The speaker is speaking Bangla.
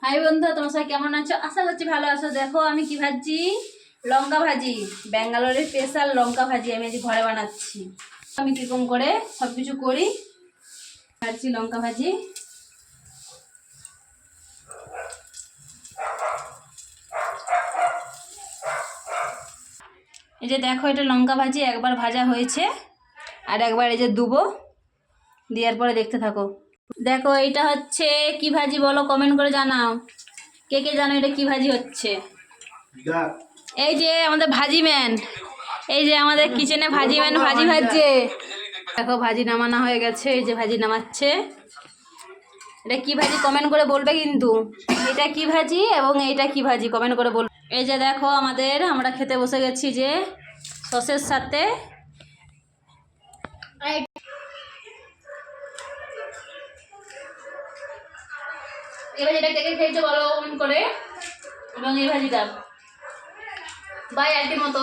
হাই বন্ধু, তোমার সবাই কেমন আছো? আশা করছি ভালো আছো। দেখো আমি কি ভাজছি, লঙ্কা ভাজি। ব্যাঙ্গালোরের স্পেশাল লঙ্কা ভাজি আমি আজ ঘরে বানাচ্ছি। আমি কিরকম করে সব কিছু করি ভাজছি লঙ্কা ভাজি। এই যে দেখো, এটা লঙ্কা ভাজি একবার ভাজা হয়েছে আর একবার এই যে দুবো দেওয়ার পরে দেখতে থাকো। দেখো এইটা হচ্ছে কি ভাজি বলো, কমেন্ট করে জানাও কে কে জানো এটা কি ভাজি হচ্ছে। এই যে আমাদের ভাজি ম্যান, এই যে আমাদের কিচেনে ভাজি ম্যান ভাজি ভাজছে। দেখো ভাজি নামানো হয়ে গেছে, এই যে ভাজি নামাচ্ছে। এটা কি ভাজি কমেন্ট করে বলবে কিন্তু, এটা কি ভাজি এবং এইটা কি ভাজি কমেন্ট করে বলবে। এই যে দেখো আমরা খেতে বসে গেছি যে সসের সাথে। এই ভাজিটা কে কে খেয়েছো বলো কমেন্ট করে, এবং এই ভাজিটা বাই আন্টির মতো।